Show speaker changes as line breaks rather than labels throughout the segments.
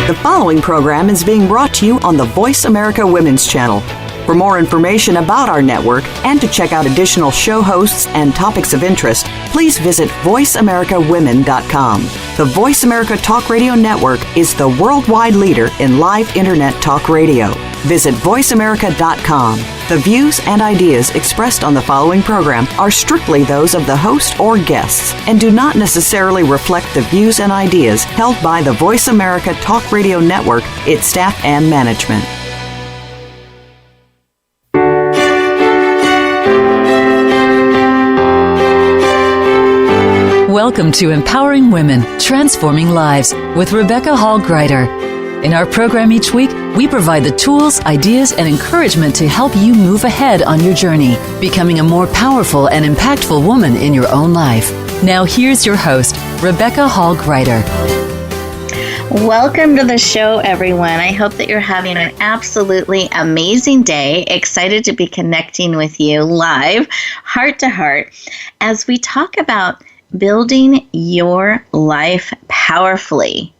The following program is being brought to you on the Voice America Women's Channel. For more information about our network and to check out additional show hosts and topics of interest, please visit voiceamericawomen.com. The Voice America Talk Radio Network is the worldwide leader in live Internet talk radio. Visit voiceamerica.com. The views and ideas expressed on the following program are strictly those of the host or guests and do not necessarily reflect the views and ideas held by the Voice America Talk Radio Network, its staff, and management.
Welcome to Empowering Women, Transforming Lives with Rebecca Hall Gruyter. In our program each week, we provide the tools, ideas, and encouragement to help you move ahead on your journey, becoming a more powerful and impactful woman in your own life. Now here's your host, Rebecca Hall Gruyter.
Welcome to the show, everyone. I hope that you're having an absolutely amazing day. Excited to be connecting with you live, heart to heart, as we talk about building your life powerfully.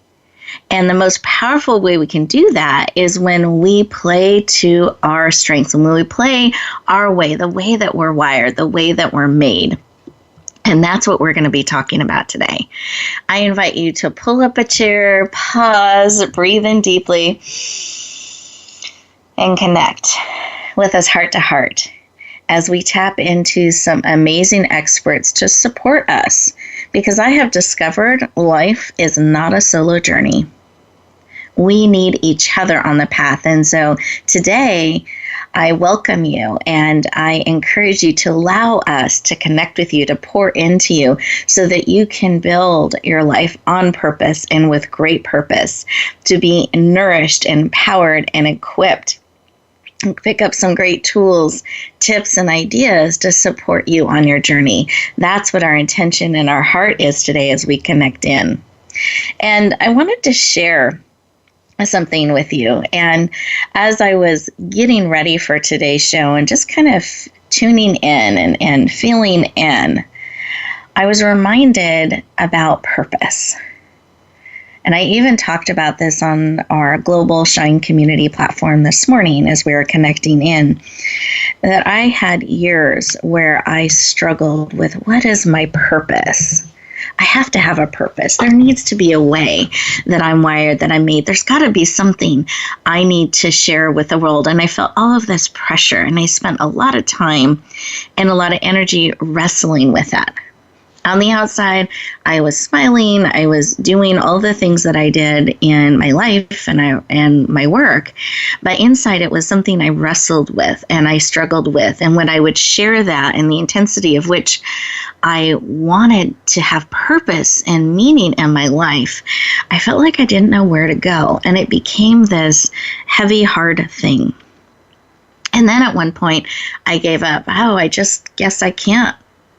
And the most powerful way we can do that is when we play to our strengths, and when we play our way, the way that we're wired, the way that we're made. And that's what we're going to be talking about today. I invite you to pull up a chair, pause, breathe in deeply, and connect with us heart to heart as we tap into some amazing experts to support us, because I have discovered life is not a solo journey. We need each other on the path. And so today, I welcome you and I encourage you to allow us to connect with you, to pour into you so that you can build your life on purpose and with great purpose, to be nourished, empowered, and equipped. Pick up some great tools, tips, and ideas to support you on your journey. That's what our intention and our heart is today as we connect in. And I wanted to share something with you. And as I was getting ready for today's show and just kind of tuning in and feeling in, I was reminded about purpose. And I even talked about this on our Global Shine Community platform this morning as we were connecting in, that I had years where I struggled with, what is my purpose? I have to have a purpose. There needs to be a way that I'm wired, that I'm made. There's got to be something I need to share with the world. And I felt all of this pressure, and I spent a lot of time and a lot of energy wrestling with that. On the outside, I was smiling. I was doing all the things that I did in my life and my work. But inside, it was something I wrestled with and I struggled with. And when I would share that and the intensity of which I wanted to have purpose and meaning in my life, I felt like I didn't know where to go. And it became this heavy, hard thing. And then at one point, I gave up. I just guess I can't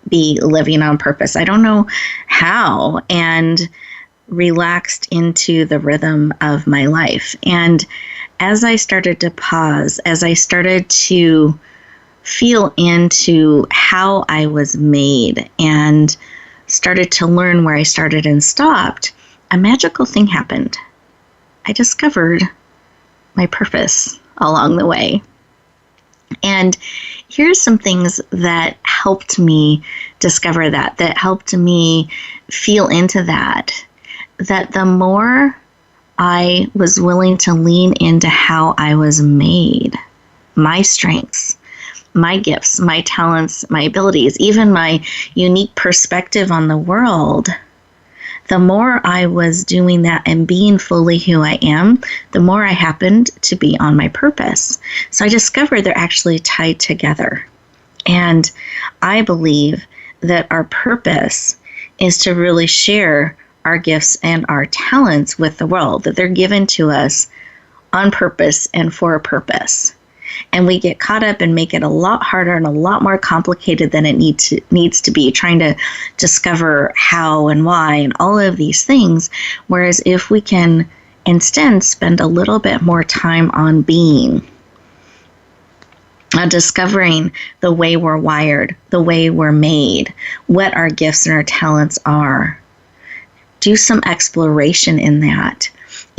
be living on purpose. I don't know how, and relaxed into the rhythm of my life. And as I started to pause, as I started to feel into how I was made and started to learn where I started and stopped, a magical thing happened. I discovered my purpose along the way. And here's some things that helped me discover that helped me feel into that the more I was willing to lean into how I was made, my strengths, my gifts, my talents, my abilities, even my unique perspective on the world, the more I was doing that and being fully who I am, the more I happened to be on my purpose. So I discovered they're actually tied together. And I believe that our purpose is to really share our gifts and our talents with the world, that they're given to us on purpose and for a purpose. And we get caught up and make it a lot harder and a lot more complicated than it needs to be, trying to discover how and why and all of these things. Whereas if we can instead spend a little bit more time on being, discovering the way we're wired, the way we're made, what our gifts and our talents are. Do some exploration in that.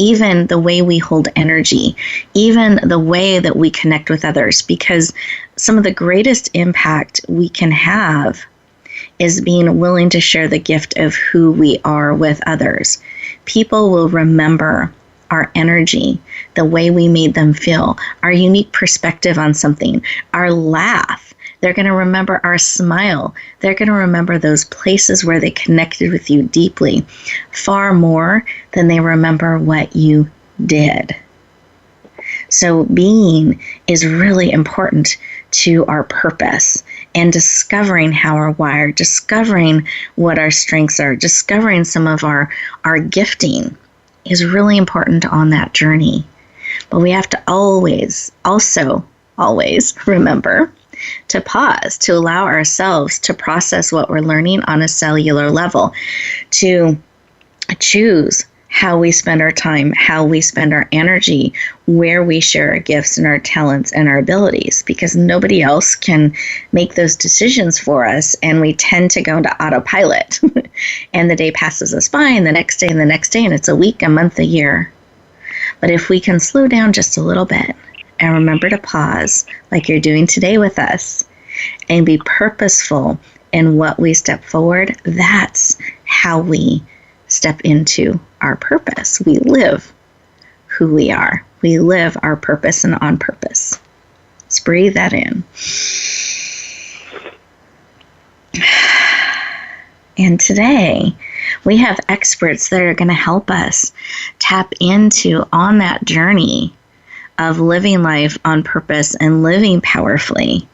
even the way we hold energy, even the way that we connect with others, because some of the greatest impact we can have is being willing to share the gift of who we are with others. People will remember our energy, the way we made them feel, our unique perspective on something, our laugh. They're going to remember our smile. They're going to remember those places where they connected with you deeply, far more than they remember what you did. So being is really important to our purpose, and discovering how we're wired, discovering what our strengths are, discovering some of our gifting is really important on that journey. But we have to always remember to pause, to allow ourselves to process what we're learning on a cellular level, to choose how we spend our time, how we spend our energy, where we share our gifts and our talents and our abilities, because nobody else can make those decisions for us, and we tend to go into autopilot. And the day passes us by, and the next day, and the next day, and it's a week, a month, a year. But if we can slow down just a little bit and remember to pause, like you're doing today with us, and be purposeful in what we step forward, that's how we step into our purpose. We live who we are. We live our purpose and on purpose. Let's breathe that in. And today, we have experts that are going to help us tap into on that journey of living life on purpose and living powerfully,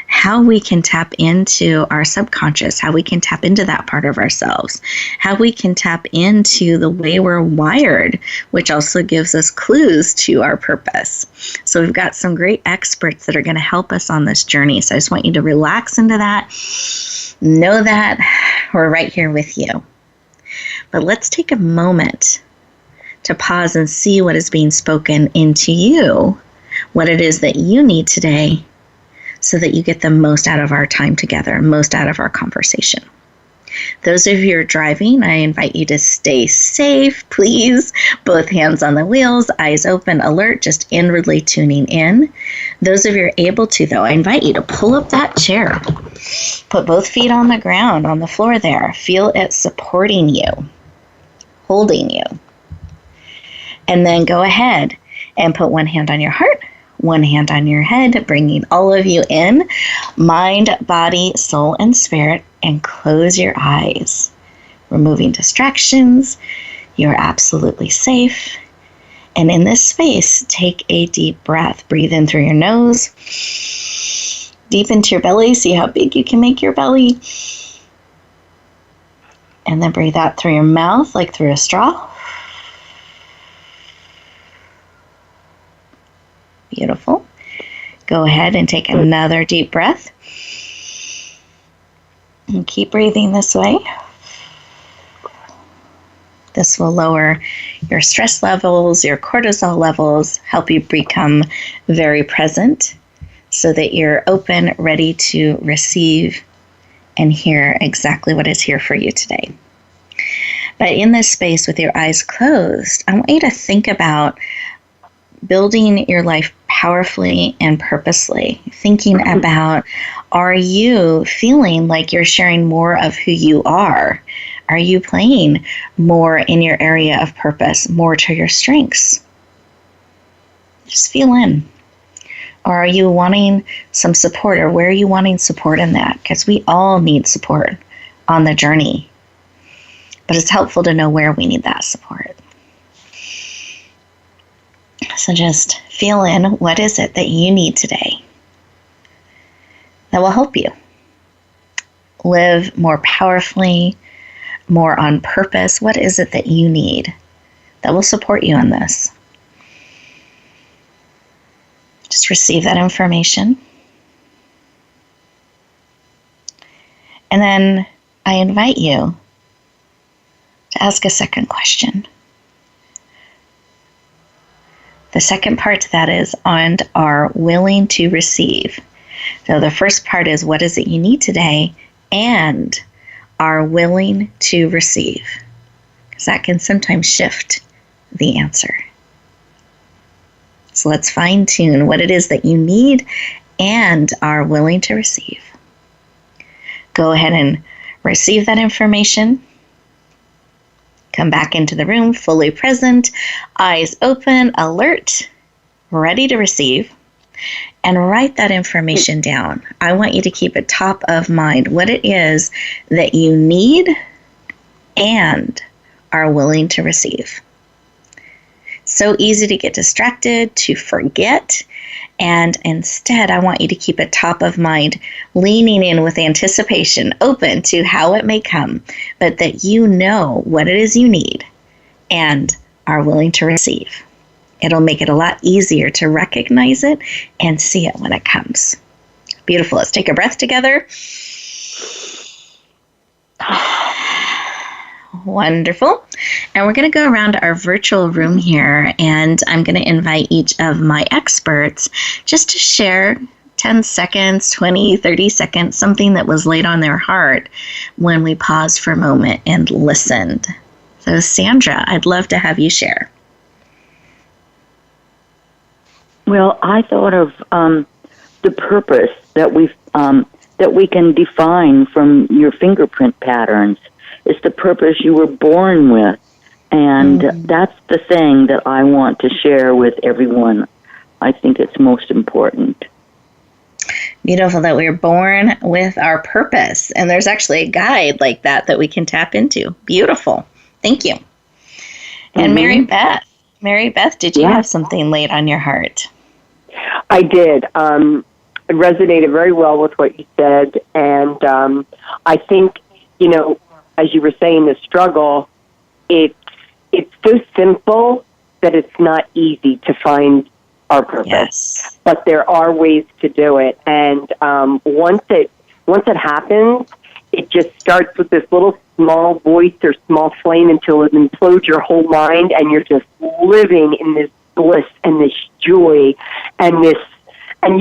how we can tap into our subconscious, how we can tap into that part of ourselves, how we can tap into the way we're wired, which also gives us clues to our purpose. So we've got some great experts that are going to help us on this journey. So I just want you to relax into that. Know that we're right here with you. But let's take a moment to pause and see what is being spoken into you, what it is that you need today, so that you get the most out of our time together, most out of our conversation. Those of you who are driving, I invite you to stay safe, please. Both hands on the wheels, eyes open, alert, just inwardly tuning in. Those of you who are able to, though, I invite you to pull up that chair. Put both feet on the ground, on the floor there. Feel it supporting you, holding you. And then go ahead and put one hand on your heart, one hand on your head, bringing all of you in, mind, body, soul, and spirit, and close your eyes. Removing distractions. You're absolutely safe. And in this space, take a deep breath. Breathe in through your nose, deep into your belly. See how big you can make your belly. And then breathe out through your mouth like through a straw. Beautiful. Go ahead and take another deep breath. And keep breathing this way. This will lower your stress levels, your cortisol levels, help you become very present so that you're open, ready to receive and hear exactly what is here for you today. But in this space with your eyes closed, I want you to think about building your life powerfully and purposely, thinking about, are you feeling like you're sharing more of who you are? Are you playing more in your area of purpose, more to your strengths? Just feel in. Or are you wanting some support, or where are you wanting support in that? Because we all need support on the journey. But it's helpful to know where we need that support. So just feel in, what is it that you need today that will help you live more powerfully, more on purpose? What is it that you need that will support you in this? Just receive that information. And then I invite you to ask a second question. The second part to that is, and are willing to receive. So the first part is, what is it you need today? And are willing to receive. Because that can sometimes shift the answer. So let's fine-tune what it is that you need and are willing to receive. Go ahead and receive that information. Come back into the room fully present, eyes open, alert, ready to receive, and write that information down. I want you to keep it top of mind what it is that you need and are willing to receive. So easy to get distracted, to forget, and instead I want you to keep it top of mind, leaning in with anticipation, open to how it may come, but that you know what it is you need and are willing to receive. It'll make it a lot easier to recognize it and see it when it comes. Beautiful. Let's take a breath together. Wonderful. And we're going to go around our virtual room here, and I'm going to invite each of my experts just to share 10 seconds, 20, 30 seconds, something that was laid on their heart when we paused for a moment and listened. So Sandra, I'd love to have you share.
Well, I thought of the purpose that we can define from your fingerprint patterns. It's the purpose you were born with, and that's the thing that I want to share with everyone. I think it's most important.
Beautiful that we were born with our purpose, and there's actually a guide like that we can tap into. Beautiful. Thank you. And Mary Beth, did you have something laid on your heart?
I did. It resonated very well with what you said, and I think, as you were saying, the struggle, it's so simple that it's not easy to find our purpose.
Yes.
But there are ways to do it, and once it happens, it just starts with this little small voice or small flame until it implodes your whole mind, and you're just living in this bliss and this joy and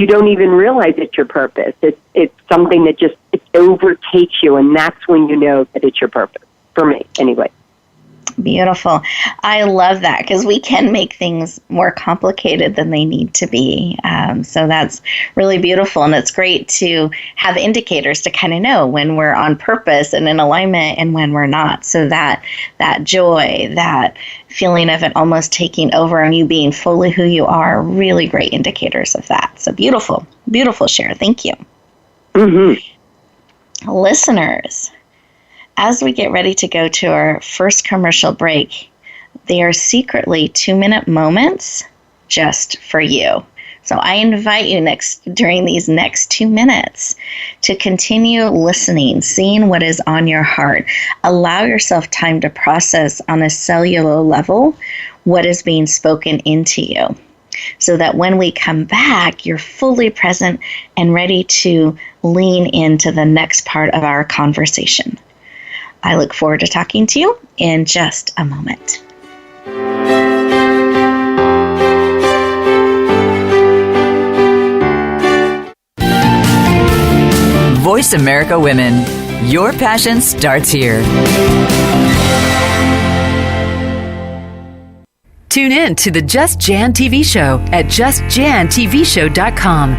you don't even realize it's your purpose. It's something that just it overtakes you, and that's when you know that it's your purpose. For me, anyway.
Beautiful. I love that because we can make things more complicated than they need to be. So that's really beautiful. And it's great to have indicators to kind of know when we're on purpose and in alignment and when we're not. So that joy, that feeling of it almost taking over and you being fully who you are, really great indicators of that. So beautiful, beautiful share. Thank you.
Mm-hmm.
Listeners, as we get ready to go to our first commercial break, they are secretly 2-minute moments just for you. So I invite you during these next 2 minutes to continue listening, seeing what is on your heart. Allow yourself time to process on a cellular level what is being spoken into you, so that when we come back, you're fully present and ready to lean into the next part of our conversation. I look forward to talking to you in just a moment.
Voice America Women. Your passion starts here. Tune in to the Just Jan TV show at justjantvshow.com.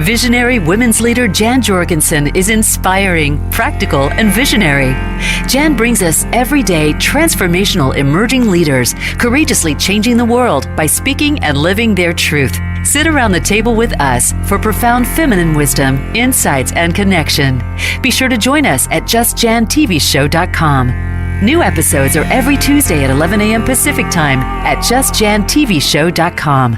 Visionary women's leader Jan Jorgensen is inspiring, practical, and visionary. Jan brings us everyday transformational emerging leaders, courageously changing the world by speaking and living their truth. Sit around the table with us for profound feminine wisdom, insights, and connection. Be sure to join us at justjantvshow.com. New episodes are every Tuesday at 11 a.m. Pacific Time at justjantvshow.com.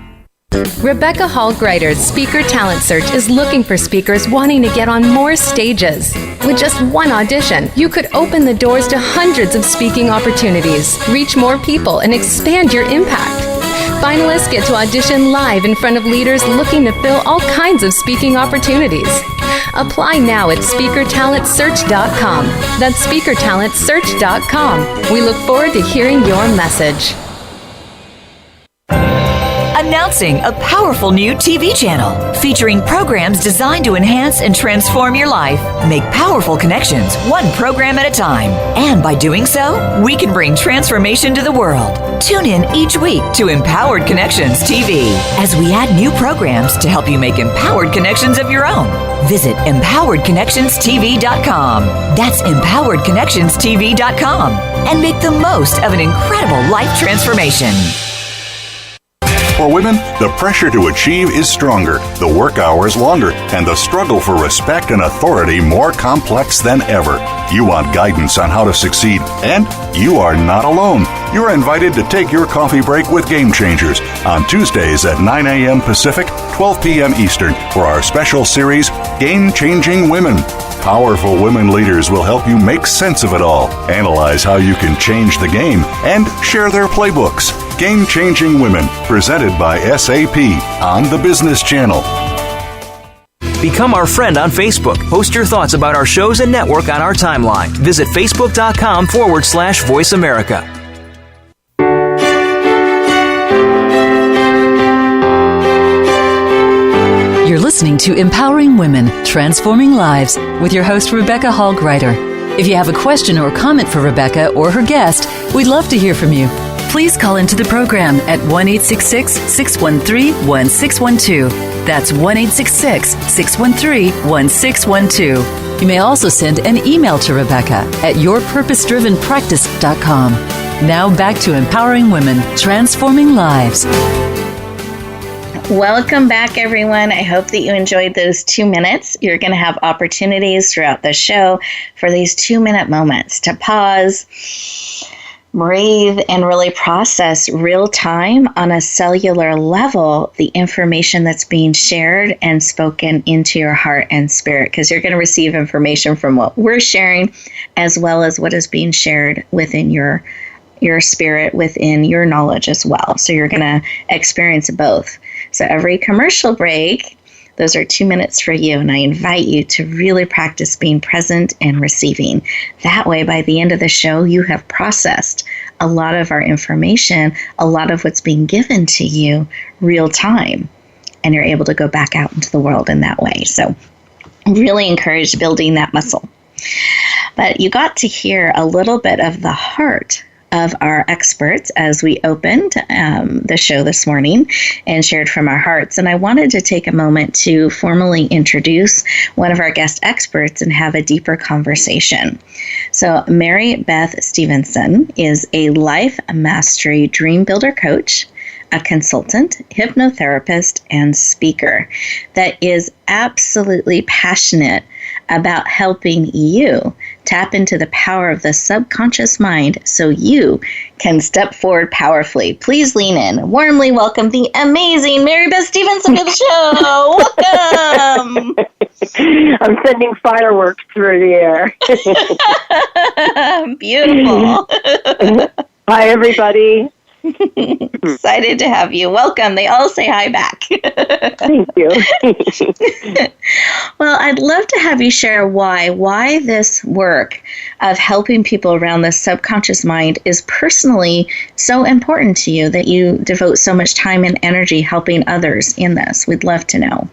Rebecca Hall Gruyter's Speaker Talent Search is looking for speakers wanting to get on more stages. With just one audition, you could open the doors to hundreds of speaking opportunities, reach more people, and expand your impact. Finalists get to audition live in front of leaders looking to fill all kinds of speaking opportunities. Apply now at SpeakerTalentSearch.com. That's SpeakerTalentSearch.com. We look forward to hearing your message.
Announcing a powerful new TV channel featuring programs designed to enhance and transform your life. Make powerful connections, one program at a time. And by doing so, we can bring transformation to the world. Tune in each week to Empowered Connections TV as we add new programs to help you make empowered connections of your own. Visit empoweredconnectionstv.com. That's empoweredconnectionstv.com. And make the most of an incredible life transformation.
For women, the pressure to achieve is stronger, the work hours longer, and the struggle for respect and authority more complex than ever. You want guidance on how to succeed, and you are not alone. You're invited to take your coffee break with Game Changers on Tuesdays at 9 a.m. Pacific, 12 p.m. Eastern for our special series, Game Changing Women. Powerful women leaders will help you make sense of it all, analyze how you can change the game, and share their playbooks. Game Changing Women, presented by SAP on the Business Channel.
Become our friend on Facebook. Post your thoughts about our shows and network on our timeline. Visit facebook.com/Voice America.
You're listening to Empowering Women, Transforming Lives with your host, Rebecca Hall Gruyter. If you have a question or comment for Rebecca or her guest, we'd love to hear from you. Please call into the program at 1-866-613-1612. That's 1-866-613-1612. You may also send an email to Rebecca at yourpurposedrivenpractice.com. Now back to Empowering Women, Transforming Lives.
Welcome back, everyone. I hope that you enjoyed those 2 minutes. You're going to have opportunities throughout the show for these 2-minute moments to pause, breathe, and really process real time on a cellular level the information that's being shared and spoken into your heart and spirit, because you're going to receive information from what we're sharing as well as what is being shared within your spirit, within your knowledge as well. So you're going to experience both. So every commercial break, those are 2 minutes for you, and I invite you to really practice being present and receiving. That way, by the end of the show, you have processed a lot of our information, a lot of what's being given to you real time, and you're able to go back out into the world in that way. So really encourage building that muscle. But you got to hear a little bit of the heart of our experts as we opened the show this morning and shared from our hearts. And I wanted to take a moment to formally introduce one of our guest experts and have a deeper conversation. So Mary Beth Stevenson is a life mastery dream builder coach, a consultant, hypnotherapist, and speaker that is absolutely passionate about helping you tap into the power of the subconscious mind so you can step forward powerfully. Please lean in. Warmly welcome the amazing Mary Beth Stevenson to the show. Welcome.
I'm sending fireworks through the
air. Beautiful.
Hi, everybody.
Excited to have you. Welcome. They all say hi back.
Thank you.
Well, I'd love to have you share why this work of helping people around the subconscious mind is personally so important to you, that you devote so much time and energy helping others in this. We'd love to know.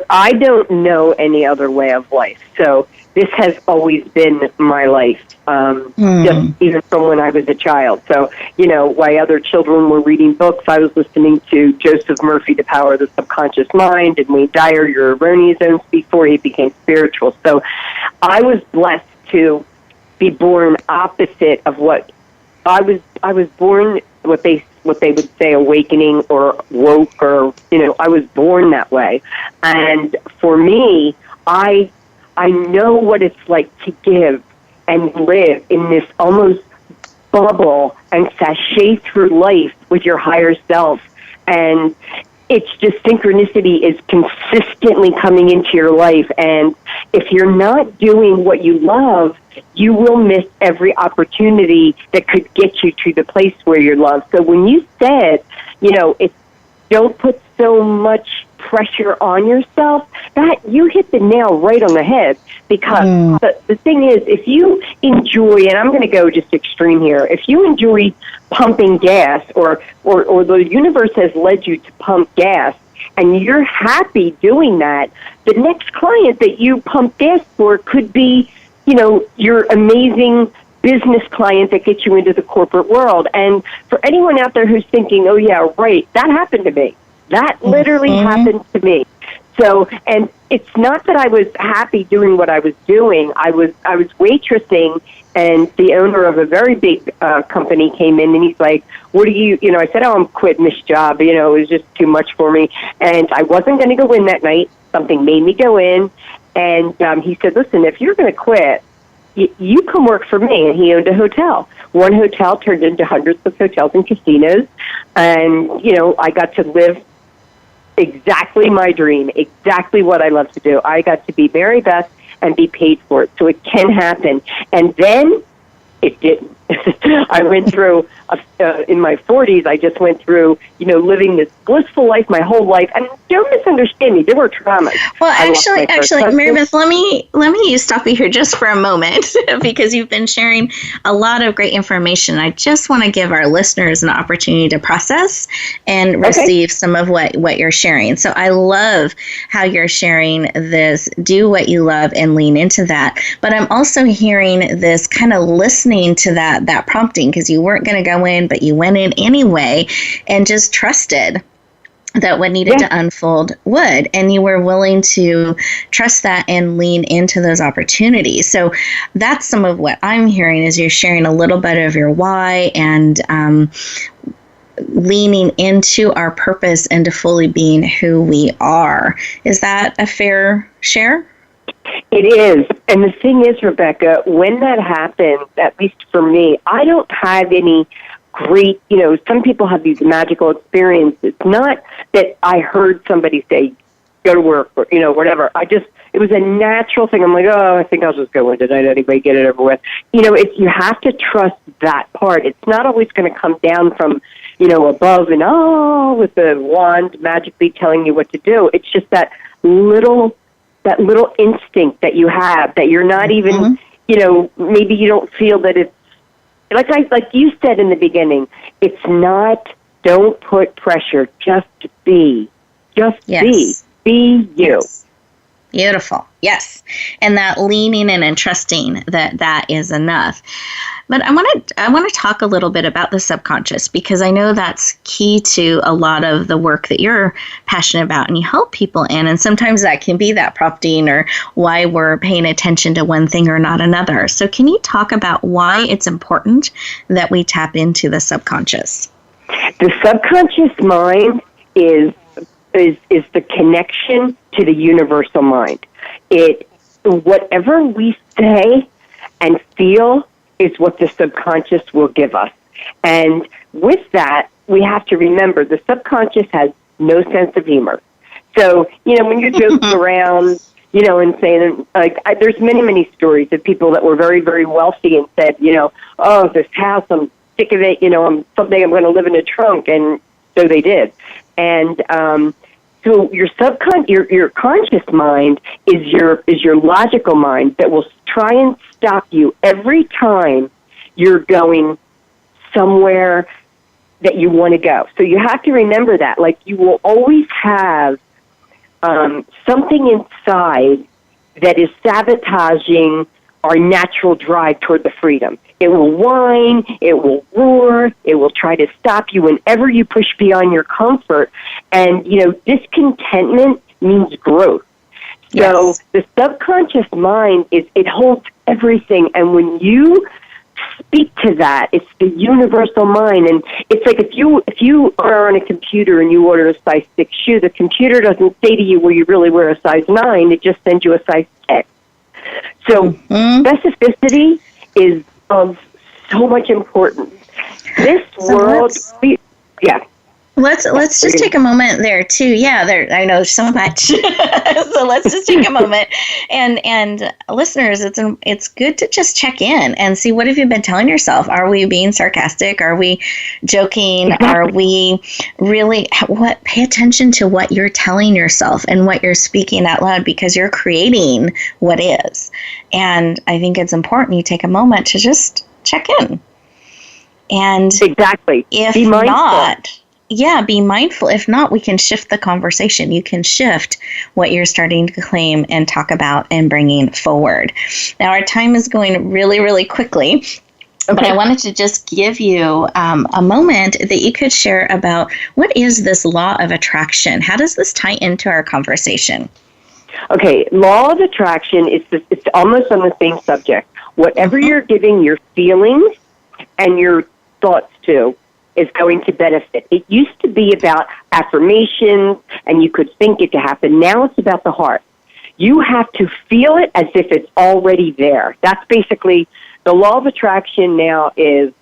I don't know any other way of life. So this has always been my life, just even from when I was a child. So, while other children were reading books, I was listening to Joseph Murphy, The Power of the Subconscious Mind, and Wayne Dyer, Your Erroneous Zones, before he became spiritual. So I was blessed to be born opposite of what I was born, what they would say awakening or woke, or, I was born that way. And for me, I know what it's like to give and live in this almost bubble and sashay through life with your higher self. And it's just synchronicity is consistently coming into your life. And if you're not doing what you love, you will miss every opportunity that could get you to the place where you're loved. So when you said, it's don't put so much pressure on yourself, that you hit the nail right on the head. Because the thing is, if you enjoy, and I'm going to go just extreme here, if you enjoy pumping gas, or the universe has led you to pump gas, and you're happy doing that, the next client that you pump gas for could be, your amazing business client that gets you into the corporate world. And for anyone out there who's thinking, oh yeah, right, that happened to me. That literally happened to me. So, and it's not that I was happy doing what I was doing. I was waitressing, and the owner of a very big company came in, and he's like, what do you, I said, I'm quitting this job. It was just too much for me. And I wasn't going to go in that night. Something made me go in. And he said, listen, if you're going to quit, you come work for me. And he owned a hotel. One hotel turned into hundreds of hotels and casinos. And, I got to live exactly my dream, exactly what I love to do. I got to be Mary Beth and be paid for it. So it can happen. And then it didn't. I went through, in my 40s, I just went through, living this blissful life my whole life. And don't misunderstand me, there were traumas.
Well, actually, Mary Beth, let me stop you here just for a moment because you've been sharing a lot of great information. I just want to give our listeners an opportunity to process and receive some of what you're sharing. So I love how you're sharing this, do what you love and lean into that. But I'm also hearing this kind of listening to that prompting, because you weren't going to go in, but you went in anyway and just trusted that what needed to unfold would, and you were willing to trust that and lean into those opportunities. So that's some of what I'm hearing is you're sharing a little bit of your why and leaning into our purpose and to fully being who we are. Is that a fair share?
It is. And the thing is, Rebecca, when that happens, at least for me, I don't have any great, some people have these magical experiences. It's not that I heard somebody say, go to work or, whatever. It was a natural thing. I'm like, oh, I think I'll just go in tonight anyway, get it over with. You have to trust that part. It's not always going to come down from, above and, with the wand magically telling you what to do. It's just that little instinct that you have that you're not even, maybe you don't feel that it's, like you said in the beginning, it's not, don't put pressure, just be. Just be you. Yes.
Beautiful. Yes. And that leaning in and trusting that is enough. But I want to talk a little bit about the subconscious, because I know that's key to a lot of the work that you're passionate about and you help people in. And sometimes that can be that prompting or why we're paying attention to one thing or not another. So can you talk about why it's important that we tap into the subconscious?
The subconscious mind is the connection to the universal mind. Whatever we say and feel is what the subconscious will give us. And with that, we have to remember the subconscious has no sense of humor. So, when you're joking around, and saying, there's many, many stories of people that were very, very wealthy and said, oh, this house, I'm sick of it, someday I'm going to live in a trunk. And so they did. And, so your your conscious mind is your logical mind that will try and stop you every time you're going somewhere that you want to go. So you have to remember that. Like, you will always have something inside that is sabotaging our natural drive toward the freedom. It will whine, it will roar, it will try to stop you whenever you push beyond your comfort. And, discontentment means growth. So the subconscious mind it holds everything. And when you speak to that, it's the universal mind. And it's like if you are on a computer and you order a size 6 shoe, the computer doesn't say to you, well, you really wear a size 9. It just sends you a size 10. So specificity is of so much importance. This world,
Well, let's just take a moment there too. Yeah, I know so much. So let's just take a moment, and listeners, it's good to just check in and see, what have you been telling yourself? Are we being sarcastic? Are we joking? Are we really? Pay attention to what you're telling yourself and what you're speaking out loud, because you're creating what is. And I think it's important you take a moment to just check in. And
exactly,
if
be mindful.
not, be mindful. If not, we can shift the conversation. You can shift what you're starting to claim and talk about and bringing forward. Now, our time is going really, really quickly. Okay. But I wanted to just give you a moment that you could share about, what is this law of attraction? How does this tie into our conversation?
Okay, law of attraction it's almost on the same subject. Whatever you're giving your feelings and your thoughts to is going to benefit. It used to be about affirmations, and you could think it to happen. Now it's about the heart. You have to feel it as if it's already there. That's basically the law of attraction. Now is,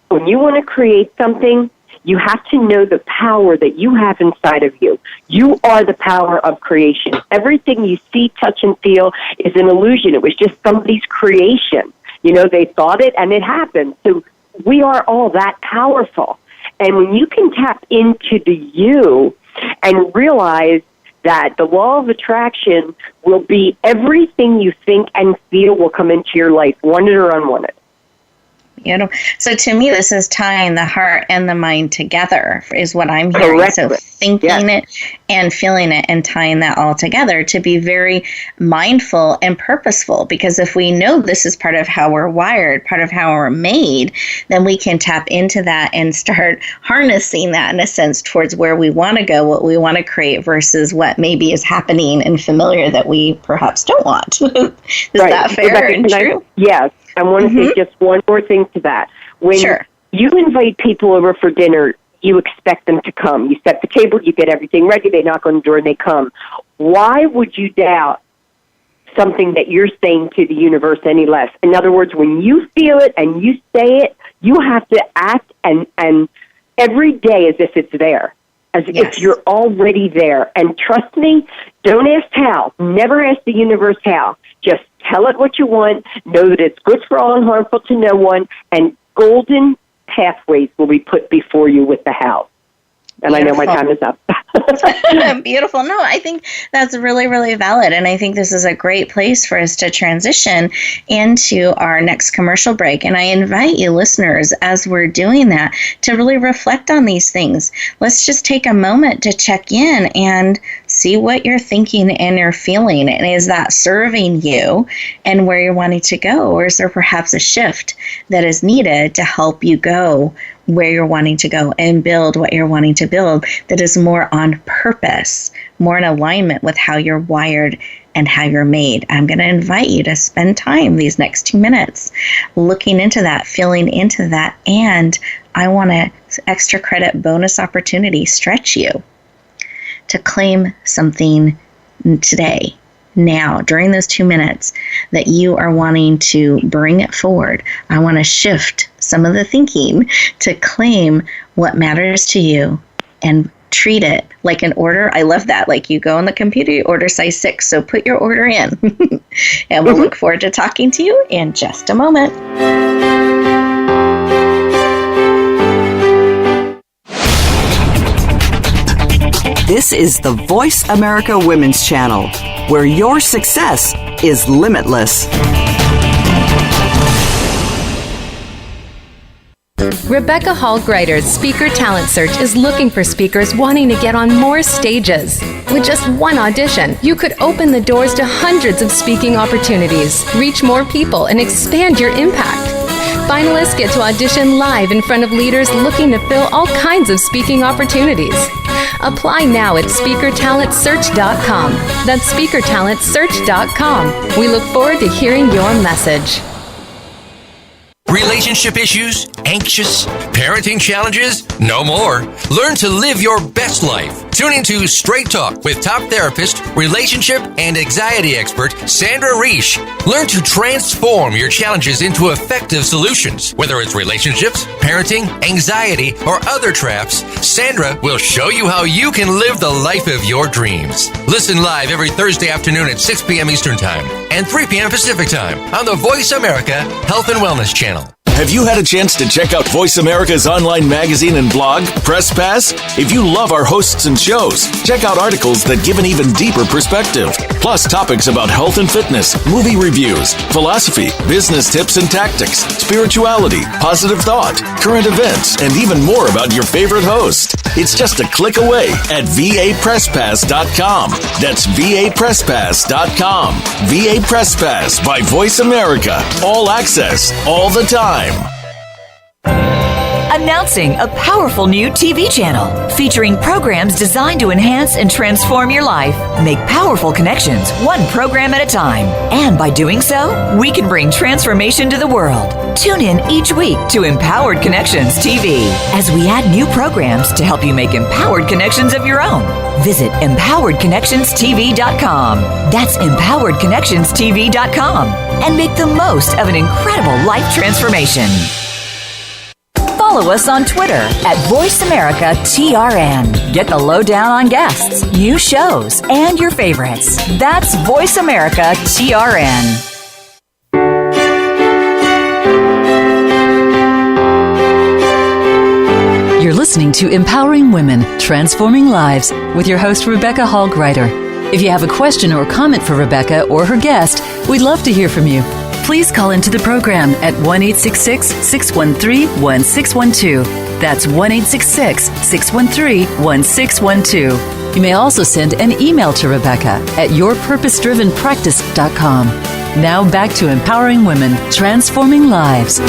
when you want to create something, you have to know the power that you have inside of you. You are the power of creation. Everything you see, touch, and feel is an illusion. It was just somebody's creation. They thought it, and it happened. So we are all that powerful. And when you can tap into the you and realize that the law of attraction will be, everything you think and feel will come into your life, wanted or unwanted.
So to me, this is tying the heart and the mind together, is what I'm hearing.
Correctly.
So thinking it and feeling it and tying that all together, to be very mindful and purposeful. Because if we know this is part of how we're wired, part of how we're made, then we can tap into that and start harnessing that, in a sense, towards where we want to go, what we want to create, versus what maybe is happening and familiar that we perhaps don't want. Is that fair, Rebecca, and true?
Yes. I want to say just one more thing to that. When you invite people over for dinner, you expect them to come. You set the table, you get everything ready, they knock on the door, and they come. Why would you doubt something that you're saying to the universe any less? In other words, when you feel it and you say it, you have to act and every day as if it's there, as if you're already there. And trust me, don't ask how. Never ask the universe how. Just tell it what you want, know that it's good for all and harmful to no one, and golden pathways will be put before you with the how. And Beautiful. I know my time is up.
Beautiful. No, I think that's really, really valid. And I think this is a great place for us to transition into our next commercial break. And I invite you, listeners, as we're doing that, to really reflect on these things. Let's just take a moment to check in and see what you're thinking and you're feeling. And is that serving you and where you're wanting to go? Or is there perhaps a shift that is needed to help you go where you're wanting to go and build what you're wanting to build, that is more on purpose, more in alignment with how you're wired and how you're made? I'm going to invite you to spend time these next 2 minutes looking into that, feeling into that, and I want to extra credit bonus opportunity stretch you to claim something today, now, during those 2 minutes that you are wanting to bring it forward. I want to shift some of the thinking to claim what matters to you and treat it like an order. I love that. Like, you go on the computer, you order size 6. So put your order in. And we'll look forward to talking to you in just a moment.
This is the Voice America Women's Channel, where your success is limitless.
Rebecca Hall Gruyter's Speaker Talent Search is looking for speakers wanting to get on more stages. With just one audition, you could open the doors to hundreds of speaking opportunities, reach more people, and expand your impact. Finalists get to audition live in front of leaders looking to fill all kinds of speaking opportunities. Apply now at SpeakerTalentSearch.com. That's SpeakerTalentSearch.com. We look forward to hearing your message.
Relationship issues? Anxious? Parenting challenges? No more. Learn to live your best life. Tune into Straight Talk with top therapist, relationship, and anxiety expert Sandra Reads. Learn to transform your challenges into effective solutions. Whether it's relationships, parenting, anxiety, or other traps, Sandra will show you how you can live the life of your dreams. Listen live every Thursday afternoon at 6 p.m. Eastern Time and 3 p.m. Pacific Time on the Voice America Health and Wellness Channel.
Have you had a chance to check out Voice America's online magazine and blog, Press Pass? If you love our hosts and shows, check out articles that give an even deeper perspective. Plus topics about health and fitness, movie reviews, philosophy, business tips and tactics, spirituality, positive thought, current events, and even more about your favorite host. It's just a click away at vapresspass.com. That's vapresspass.com. VA Press Pass by Voice America. All access, all the time.
Announcing a powerful new TV channel featuring programs designed to enhance and transform your life. Make powerful connections, one program at a time. And by doing so, we can bring transformation to the world. Tune in each week to Empowered Connections TV as we add new programs to help you make empowered connections of your own. Visit empoweredconnectionstv.com. That's empoweredconnectionstv.com. And make the most of an incredible life transformation. Follow us on Twitter at VoiceAmericaTRN. Get the lowdown on guests, new shows, and your favorites. That's VoiceAmericaTRN.
You're listening to Empowering Women, Transforming Lives with your host, Rebecca Hall Gruyter. If you have a question or comment for Rebecca or her guest, we'd love to hear from you. Please call into the program at 1-866-613-1612. That's 1-866-613-1612. You may also send an email to Rebecca at yourpurposedrivenpractice.com. Now back to Empowering Women, Transforming Lives.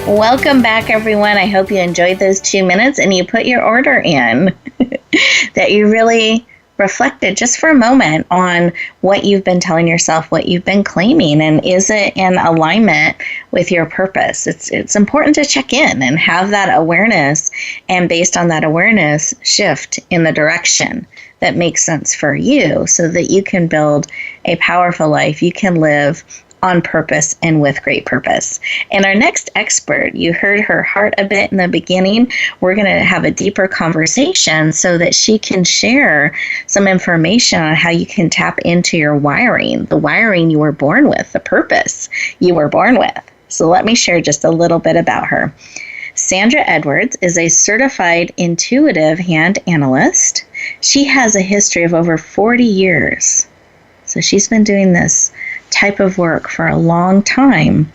Welcome back, everyone. I hope you enjoyed those 2 minutes and you put your order in, that you really reflected just for a moment on what you've been telling yourself, what you've been claiming, and is it in alignment with your purpose? It's important to check in and have that awareness, and based on that awareness, shift in the direction that makes sense for you so that you can build a powerful life. You can live on purpose and with great purpose. And our next expert, you heard her heart a bit in the beginning. We're going to have a deeper conversation so that she can share some information on how you can tap into your wiring, the wiring you were born with, the purpose you were born with. So let me share just a little bit about her. Sandra Edwards is a certified intuitive hand analyst. She has a history of over 40 years. So she's been doing this type of work for a long time,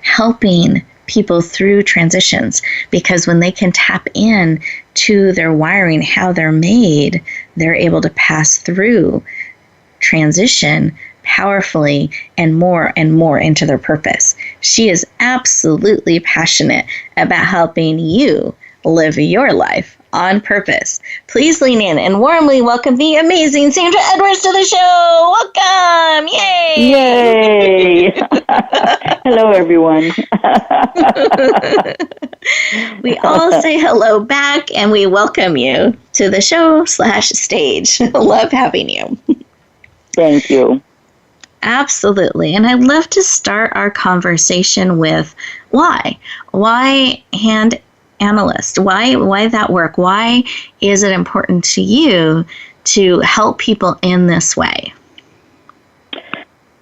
helping people through transitions, because when they can tap in to their wiring, how they're made, they're able to pass through transition powerfully and more into their purpose. She is absolutely passionate about helping you live your life on purpose. Please lean in and warmly welcome the amazing Sandra Edwards to the show. Welcome! Yay!
Yay! Hello, everyone.
We all say hello back, and we welcome you to the show/stage. Love having you.
Thank you.
Absolutely. And I'd love to start our conversation with why? Why hand analyst? Why that work? Why is it important to you to help people in this way?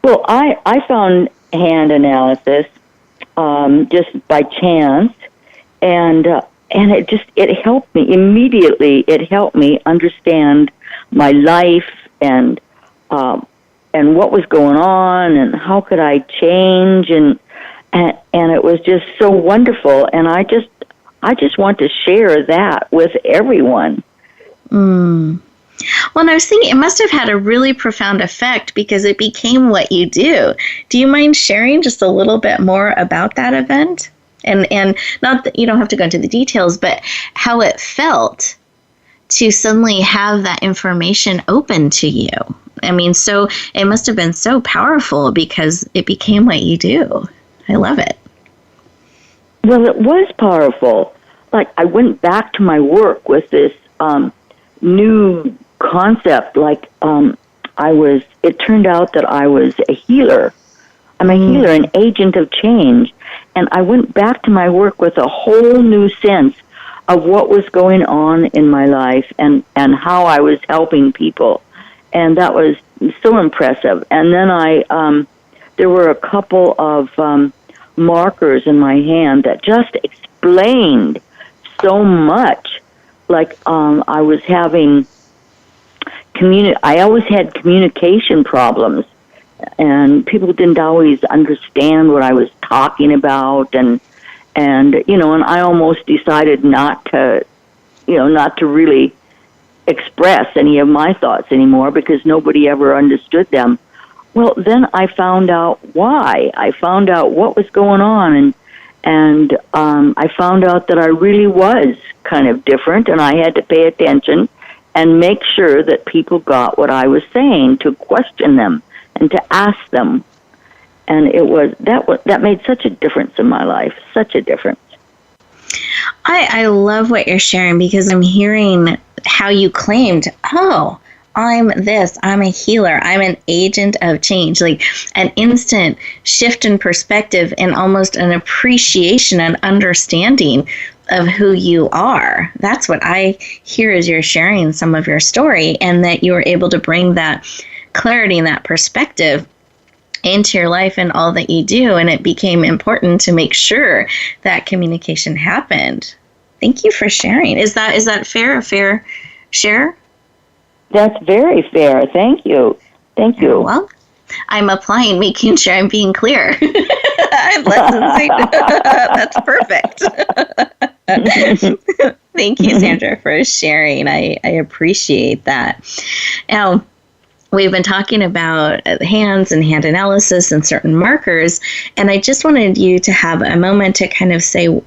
Well, I found hand analysis just by chance, and it helped me immediately. It helped me understand my life and what was going on and how could I change, and it was just so wonderful, and I just want to share that with everyone.
Well, and I was thinking it must have had a really profound effect because it became what you do. Do you mind sharing just a little bit more about that event? And not that you don't have to go into the details, but how it felt to suddenly have that information open to you. I mean, so it must have been so powerful because it became what you do. I love it.
Well, it was powerful. Like, I went back to my work with this new concept. Like, it turned out that I was a healer. I'm a healer, an agent of change. And I went back to my work with a whole new sense of what was going on in my life and how I was helping people. And that was so impressive. And then there were a couple of markers in my hand that just explained so much. Like, I was having I always had communication problems, and people didn't always understand what I was talking about, and I almost decided not to really express any of my thoughts anymore because nobody ever understood them. Well, then I found out why. I found out what was going on, and I found out that I really was kind of different, and I had to pay attention and make sure that people got what I was saying, to question them and to ask them. And that made such a difference in my life, such a difference.
I love what you're sharing, because I'm hearing how you claimed, oh, I'm this, I'm a healer, I'm an agent of change, like an instant shift in perspective and almost an appreciation and understanding of who you are. That's what I hear as you're sharing some of your story, and that you were able to bring that clarity and that perspective into your life and all that you do, and it became important to make sure that communication happened. Thank you for sharing. Is that fair? A fair share?
That's very fair. Thank you. Thank you.
Well, I'm applying, making sure I'm being clear. That's perfect. Thank you, Sandra, for sharing. I appreciate that. Now, we've been talking about hands and hand analysis and certain markers, and I just wanted you to have a moment to kind of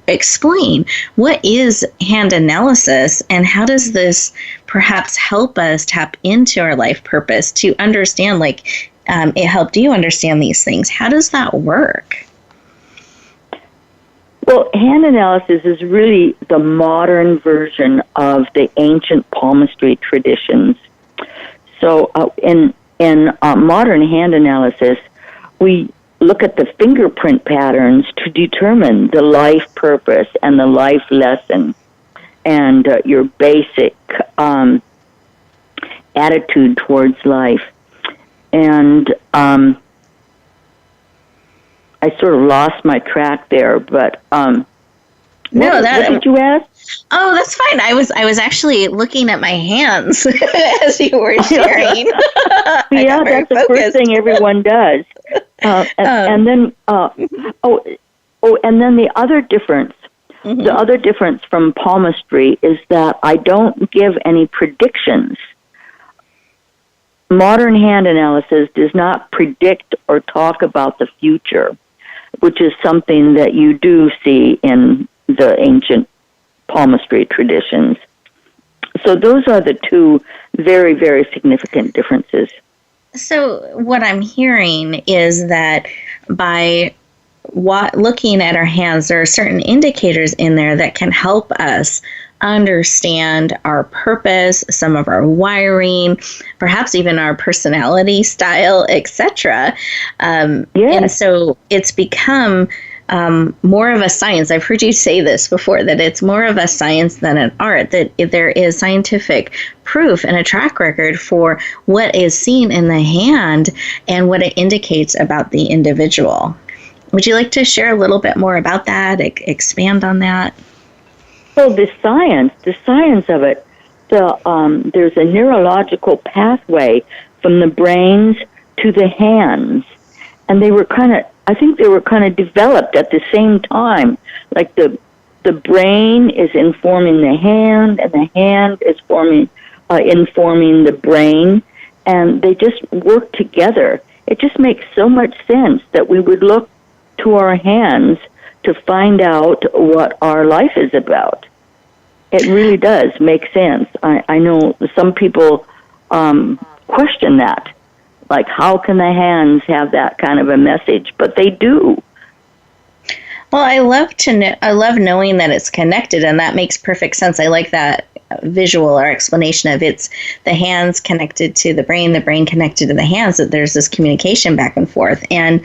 explain what is hand analysis, and how does this perhaps help us tap into our life purpose to understand, it helped you understand these things. How does that work?
Well, hand analysis is really the modern version of the ancient palmistry traditions. So in modern hand analysis, we look at the fingerprint patterns to determine the life purpose and the life lesson and your basic attitude towards life. And I sort of lost my track there, but what did you ask?
Oh, that's fine. I was actually looking at my hands as you were sharing.
Yeah, that's the first thing everyone does. And then the other difference. Mm-hmm. The other difference from palmistry is that I don't give any predictions. Modern hand analysis does not predict or talk about the future, which is something that you do see in the ancient palmistry traditions. So those are the two very, very significant differences.
So what I'm hearing is that by looking at our hands, there are certain indicators in there that can help us understand our purpose, some of our wiring, perhaps even our personality style, etc. And so it's become more of a science. I've heard you say this before, that it's more of a science than an art, that there is scientific proof and a track record for what is seen in the hand and what it indicates about the individual. Would you like to share a little bit more about that, expand on that?
Well, the science of it, there's a neurological pathway from the brains to the hands, and they were kind of developed at the same time. Like the brain is informing the hand, and the hand is informing the brain, and they just work together. It just makes so much sense that we would look to our hands to find out what our life is about. It really does make sense. I know some people question that. Like, how can the hands have that kind of a message? But they do.
Well, I love knowing that it's connected, and that makes perfect sense. I like that visual or explanation of it's the hands connected to the brain connected to the hands, that there's this communication back and forth. And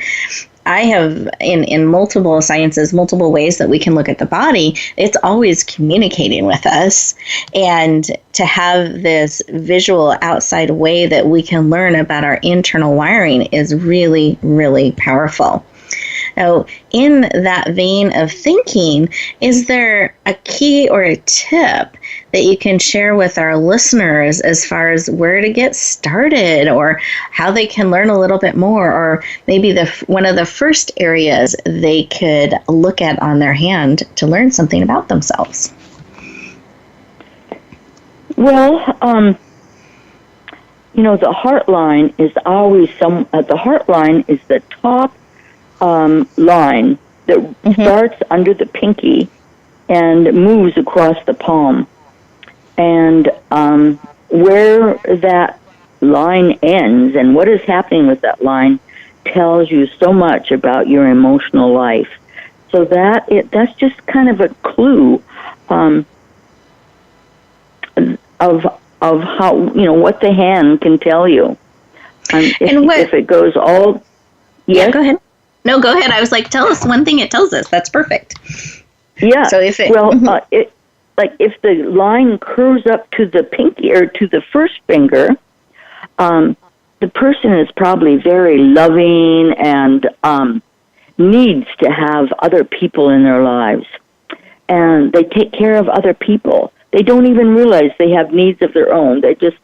I have, in multiple sciences, multiple ways that we can look at the body, it's always communicating with us. And to have this visual outside way that we can learn about our internal wiring is really, really powerful. So in that vein of thinking, is there a key or a tip that you can share with our listeners as far as where to get started or how they can learn a little bit more, or maybe one of the first areas they could look at on their hand to learn something about themselves?
Well, the heart line is always the heart line is the top line that starts under the pinky and moves across the palm. And where that line ends and what is happening with that line tells you so much about your emotional life. So that's just kind of a clue of how, what the hand can tell you. If it goes all... Yes?
Yeah, go ahead. No, go ahead. I was like, tell us one thing it tells us. That's perfect.
Yeah.
So if it...
if the line curves up to the pinky or to the first finger, the person is probably very loving and needs to have other people in their lives. And they take care of other people. They don't even realize they have needs of their own. They just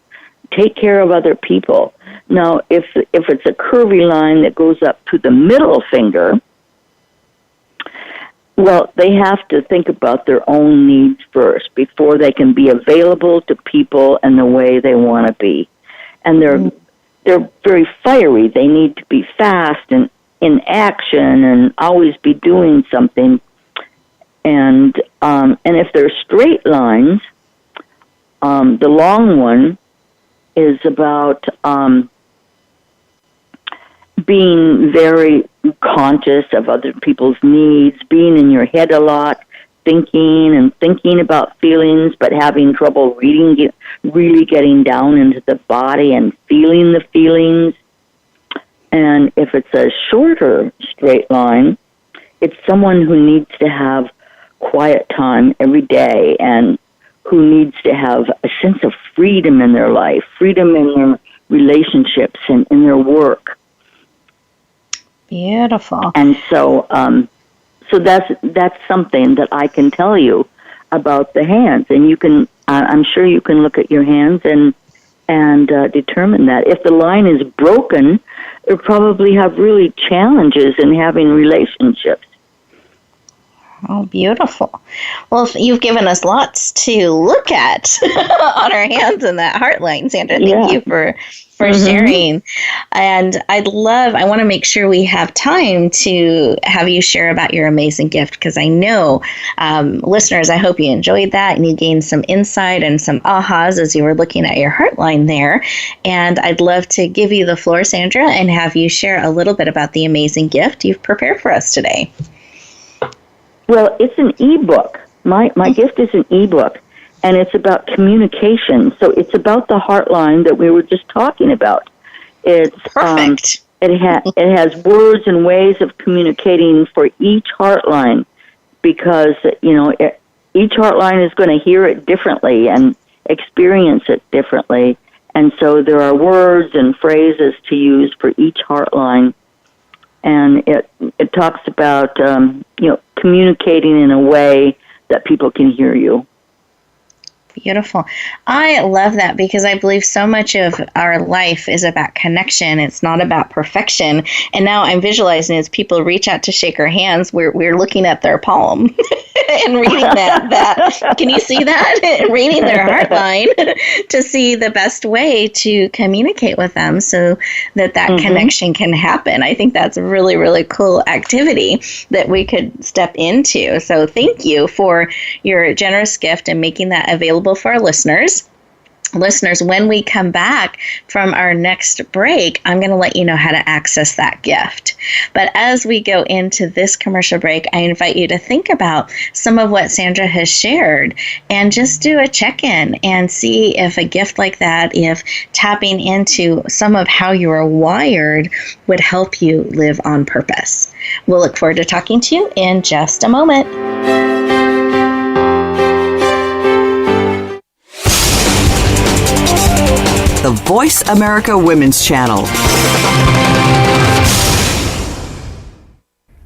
take care of other people. Now, if it's a curvy line that goes up to the middle finger, well, they have to think about their own needs first before they can be available to people in the way they want to be. And they're very fiery. They need to be fast and in action and always be doing something. And if they're straight lines, the long one is about being very conscious of other people's needs, being in your head a lot, thinking about feelings, but having trouble really getting down into the body and feeling the feelings. And if it's a shorter straight line, it's someone who needs to have quiet time every day and who needs to have a sense of freedom in their life, freedom in their relationships and in their work.
Beautiful.
And so that's something that I can tell you about the hands. And you can, I'm sure you can look at your hands and determine that. If the line is broken, you probably have really challenges in having relationships.
Oh, beautiful. Well, you've given us lots to look at on our hands and that heart line, Sandra. Thank you for sharing. And I want to make sure we have time to have you share about your amazing gift, because I know, listeners, I hope you enjoyed that and you gained some insight and some ahas as you were looking at your heart line there. And I'd love to give you the floor, Sandra, and have you share a little bit about the amazing gift you've prepared for us today.
Well, it's an ebook. My gift is an ebook, and it's about communication. So it's about the heart line that we were just talking about. It's
perfect.
It has words and ways of communicating for each heart line, because each heart line is going to hear it differently and experience it differently, and so there are words and phrases to use for each heart line. And it talks about communicating in a way that people can hear you.
Beautiful. I love that, because I believe so much of our life is about connection. It's not about perfection. And now I'm visualizing as people reach out to shake our hands, we're looking at their palm and reading that. Can you see that? Reading their heart line to see the best way to communicate with them so that connection can happen. I think that's a really, really cool activity that we could step into. So thank you for your generous gift and making that available for our listeners. listeners, when we come back from our next break, I'm going to let you know how to access that gift. But as we go into this commercial break, I invite you to think about some of what Sandra has shared and just do a check-in and see if a gift like that, if tapping into some of how you are wired would help you live on purpose. We'll look forward to talking to you in just a moment.
The Voice America Women's Channel.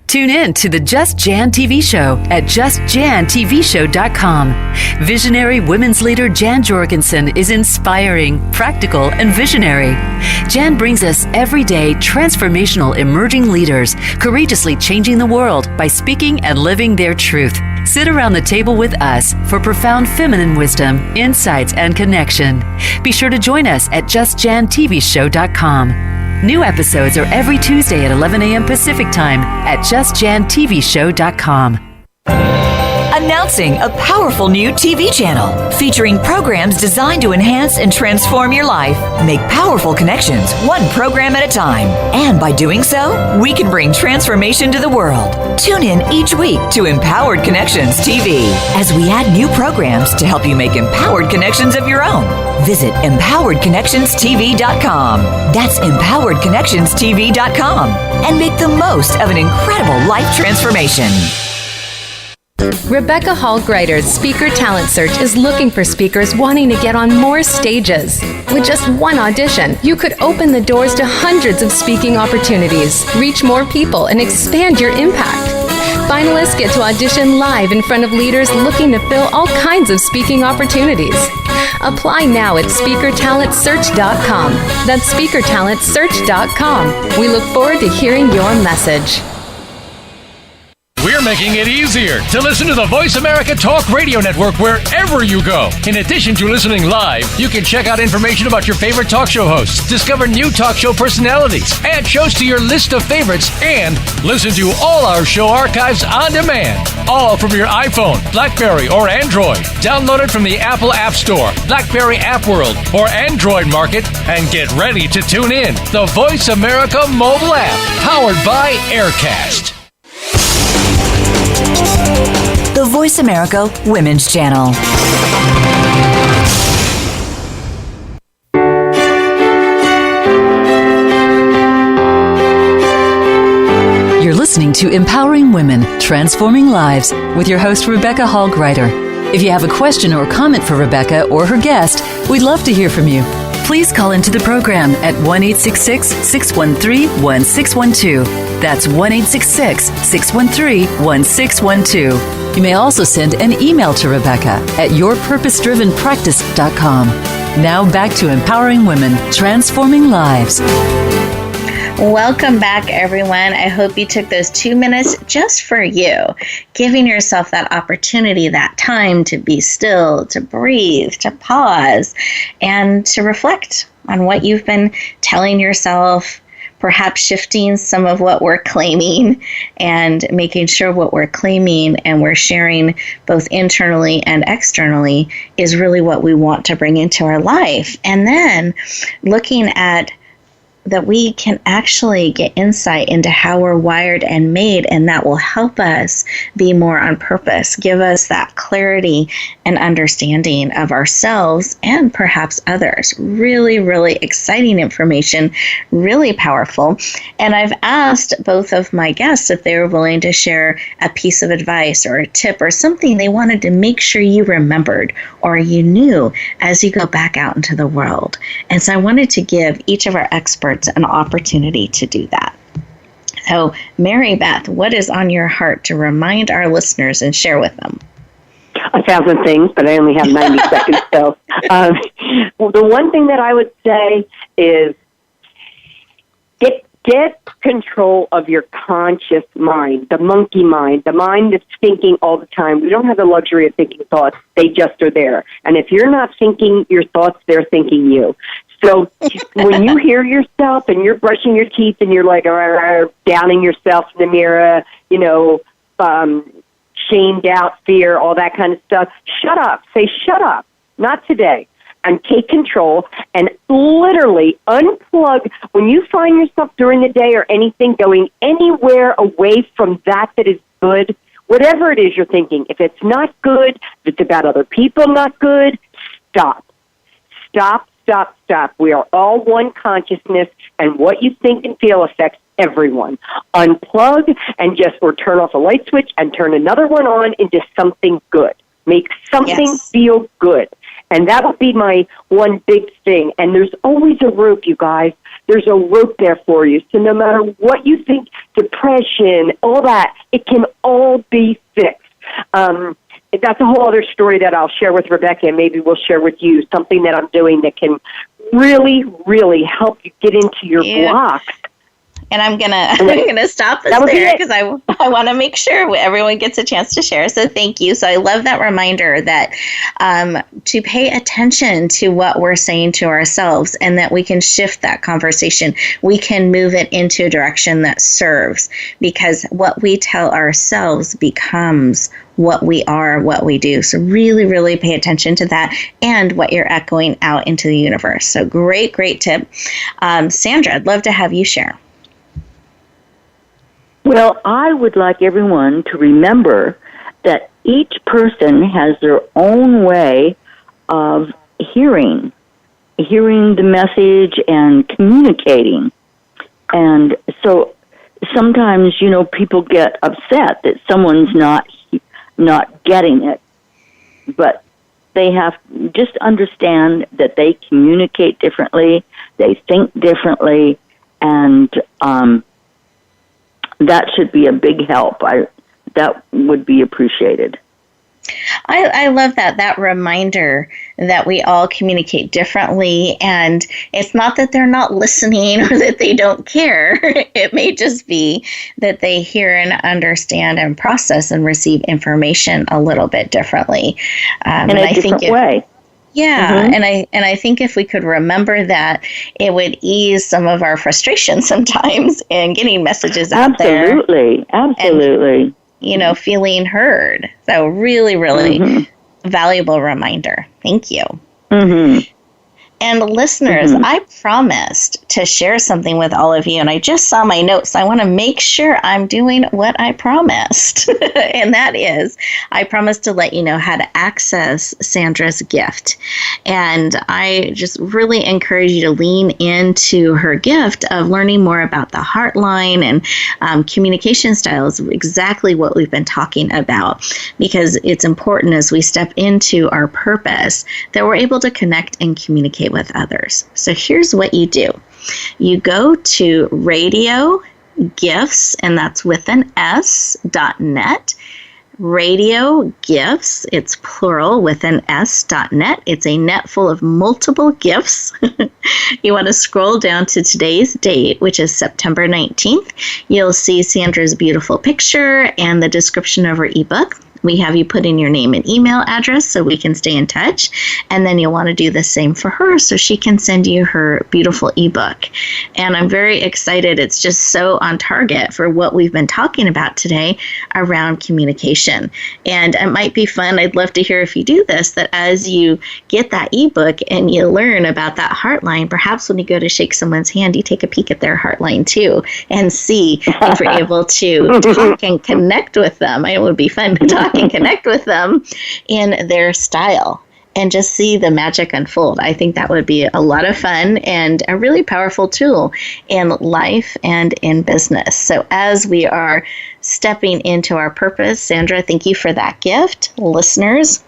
Tune in to the Just Jan TV show at justjantvshow.com. Visionary women's leader Jan Jorgensen is inspiring, practical, and visionary. Jan brings us everyday transformational emerging leaders, courageously changing the world by speaking and living their truth. Sit around the table with us for profound feminine wisdom, insights, and connection. Be sure to join us at justjantvshow.com. New episodes are every Tuesday at 11 a.m. Pacific Time at justjantvshow.com.
Announcing a powerful new TV channel featuring programs designed to enhance and transform your life. Make powerful connections, one program at a time. And by doing so, we can bring transformation to the world. Tune in each week to Empowered Connections TV as we add new programs to help you make empowered connections of your own. Visit empoweredconnectionstv.com. That's empoweredconnectionstv.com. And make the most of an incredible life transformation.
Rebecca Hall Gruyter's Speaker Talent Search is looking for speakers wanting to get on more stages. With just one audition, you could open the doors to hundreds of speaking opportunities, reach more people, and expand your impact. Finalists get to audition live in front of leaders looking to fill all kinds of speaking opportunities. Apply now at speakertalentsearch.com. That's speakertalentsearch.com. We look forward to hearing your message.
We're making it easier to listen to the Voice America Talk Radio Network wherever you go. In addition to listening live, you can check out information about your favorite talk show hosts, discover new talk show personalities, add shows to your list of favorites, and listen to all our show archives on demand. All from your iPhone, BlackBerry, or Android. Download it from the Apple App Store, BlackBerry App World, or Android Market, and get ready to tune in. The Voice America mobile app, powered by Aircast.
The Voice America Women's Channel.
You're listening to Empowering Women, Transforming Lives with your host, Rebecca Hall Gruyter. If you have a question or comment for Rebecca or her guest, we'd love to hear from you. Please call into the program at 1-866-613-1612. That's 1-866-613-1612. You may also send an email to Rebecca at yourpurposedrivenpractice.com. Now back to Empowering Women, Transforming Lives.
Welcome back, everyone. I hope you took those 2 minutes just for you, giving yourself that opportunity, that time to be still, to breathe, to pause, and to reflect on what you've been telling yourself, perhaps shifting some of what we're claiming and making sure what we're claiming and we're sharing both internally and externally is really what we want to bring into our life. And then looking at that we can actually get insight into how we're wired and made, and that will help us be more on purpose, give us that clarity and understanding of ourselves and perhaps others. Really, really exciting information, really powerful. And I've asked both of my guests if they were willing to share a piece of advice or a tip or something they wanted to make sure you remembered or you knew as you go back out into the world. And so I wanted to give each of our experts an opportunity to do that. So, Mary Beth, what is on your heart to remind our listeners and share with them?
1,000 things, but I only have 90 seconds. So, the one thing that I would say is get control of your conscious mind, the monkey mind, the mind that's thinking all the time. We don't have the luxury of thinking thoughts. They just are there. And if you're not thinking your thoughts, they're thinking you. So when you hear yourself and you're brushing your teeth and you're like downing yourself in the mirror, shamed out, fear, all that kind of stuff, shut up. Say, shut up. Not today. and take control and literally unplug. When you find yourself during the day or anything going anywhere away from that is good, whatever it is you're thinking, if it's not good, if it's about other people not good, stop. Stop, stop, stop. We are all one consciousness, and what you think and feel affects everyone. Unplug and or turn off a light switch and turn another one on into something good. Make something feel good. And that would be my one big thing. And there's always a rope, you guys. There's a rope there for you. So no matter what you think, depression, all that, it can all be fixed. That's a whole other story that I'll share with Rebecca, and maybe we'll share with you, something that I'm doing that can really, really help you get into your blocks.
And I'm gonna stop us there because I want to make sure everyone gets a chance to share. So thank you. So I love that reminder that to pay attention to what we're saying to ourselves, and that we can shift that conversation. We can move it into a direction that serves, because what we tell ourselves becomes what we are, what we do. So really, really pay attention to that and what you're echoing out into the universe. So great tip. Sandra, I'd love to have you share.
Well, I would like everyone to remember that each person has their own way of hearing the message and communicating. And so sometimes, people get upset that someone's not getting it. But they have to just understand that they communicate differently, they think differently, and that should be a big help. That would be appreciated.
I love that reminder that we all communicate differently, and it's not that they're not listening or that they don't care. It may just be that they hear and understand and process and receive information a little bit differently.
In a different way.
Yeah, and I think if we could remember that, it would ease some of our frustration sometimes in getting messages out there.
Absolutely.
And, feeling heard. So really, really valuable reminder. Thank you. And listeners, I promised to share something with all of you, and I just saw my notes. So I want to make sure I'm doing what I promised. And that is, I promised to let you know how to access Sandra's gift. And I just really encourage you to lean into her gift of learning more about the Heartline and communication styles, exactly what we've been talking about, because it's important as we step into our purpose that we're able to connect and communicate with others. So here's what you do. You go to Radio Gifts, and that's with an S.net. Radio Gifts, it's plural with an S.net. It's a net full of multiple gifts. You want to scroll down to today's date, which is September 19th. You'll see Sandra's beautiful picture and the description of her ebook. We have you put in your name and email address so we can stay in touch. And then you'll want to do the same for her so she can send you her beautiful ebook. And I'm very excited. It's just so on target for what we've been talking about today around communication. And it might be fun. I'd love to hear if you do this, that as you get that ebook and you learn about that Heartline, perhaps when you go to shake someone's hand, you take a peek at their Heartline too and see if you're able to talk and connect with them. It would be fun to talk and connect with them in their style and just see the magic unfold. I think that would be a lot of fun and a really powerful tool in life and in business. So as we are stepping into our purpose, Sandra, thank you for that gift. Listeners,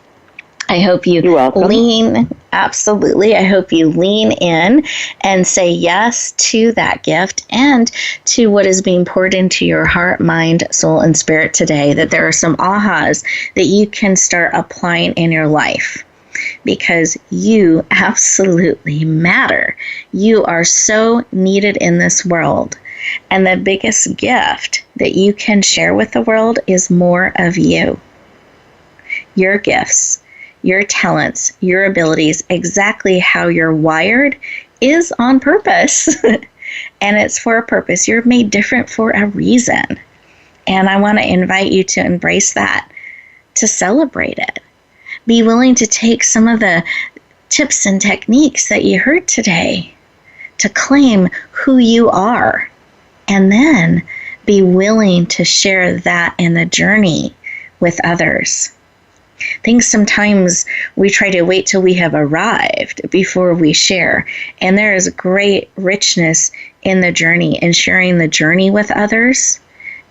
I hope you absolutely. I hope you lean in and say yes to that gift and to what is being poured into your heart, mind, soul, and spirit today, that there are some ahas that you can start applying in your life, because you absolutely matter. You are so needed in this world. And the biggest gift that you can share with the world is more of you. Your gifts, your talents, your abilities, exactly how you're wired is on purpose. And it's for a purpose. You're made different for a reason. And I want to invite you to embrace that, to celebrate it. Be willing to take some of the tips and techniques that you heard today to claim who you are, and then be willing to share that in the journey with others. I think sometimes we try to wait till we have arrived before we share, and there is great richness in the journey and sharing the journey with others.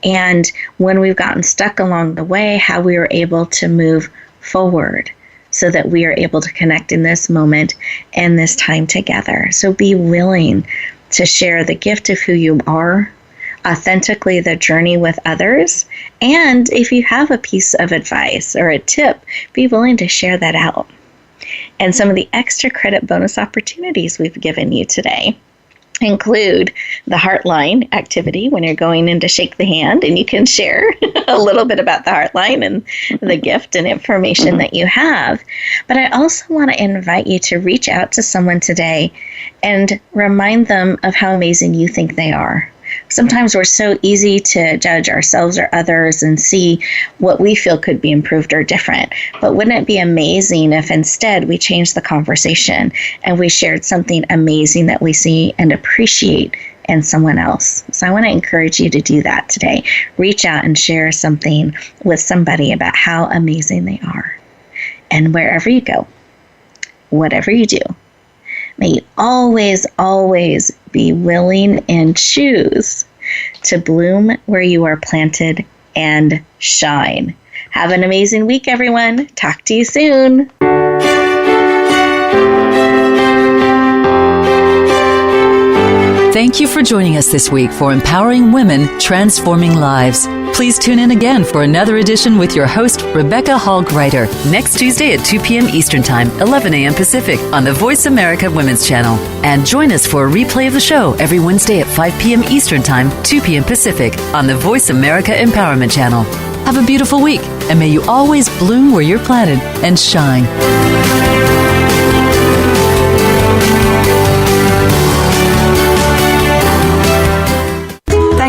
And when we've gotten stuck along the way, how we were able to move forward so that we are able to connect in this moment and this time together. So be willing to share the gift of who you are, authentically the journey with others. And if you have a piece of advice or a tip, be willing to share that out. And some of the extra credit bonus opportunities we've given you today include the Heartline activity when you're going in to shake the hand, and you can share a little bit about the Heartline and the gift and information that you have. But I also want to invite you to reach out to someone today and remind them of how amazing you think they are. Sometimes we're so easy to judge ourselves or others and see what we feel could be improved or different. But wouldn't it be amazing if instead we changed the conversation and we shared something amazing that we see and appreciate in someone else? So I want to encourage you to do that today. Reach out and share something with somebody about how amazing they are. And wherever you go, whatever you do, may you always, always be willing and choose to bloom where you are planted and shine. Have an amazing week, everyone. Talk to you soon.
Thank you for joining us this week for Empowering Women, Transforming Lives. Please tune in again for another edition with your host, Rebecca Hall Gruyter, next Tuesday at 2 p.m. Eastern Time, 11 a.m. Pacific on the Voice America Women's Channel. And join us for a replay of the show every Wednesday at 5 p.m. Eastern Time, 2 p.m. Pacific on the Voice America Empowerment Channel. Have a beautiful week, and may you always bloom where you're planted and shine.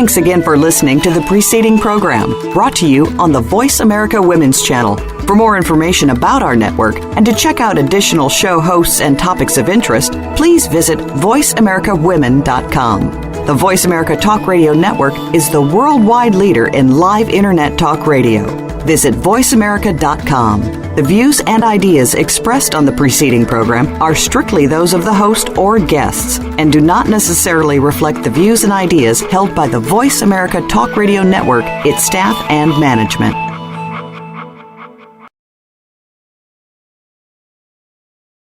Thanks again for listening to the preceding program, brought to you on the Voice America Women's Channel. For more information about our network and to check out additional show hosts and topics of interest, please visit voiceamericawomen.com. The Voice America Talk Radio Network is the worldwide leader in live Internet talk radio. Visit voiceamerica.com. The views and ideas expressed on the preceding program are strictly those of the host or guests and do not necessarily reflect the views and ideas held by the Voice America Talk Radio Network, its staff, and management.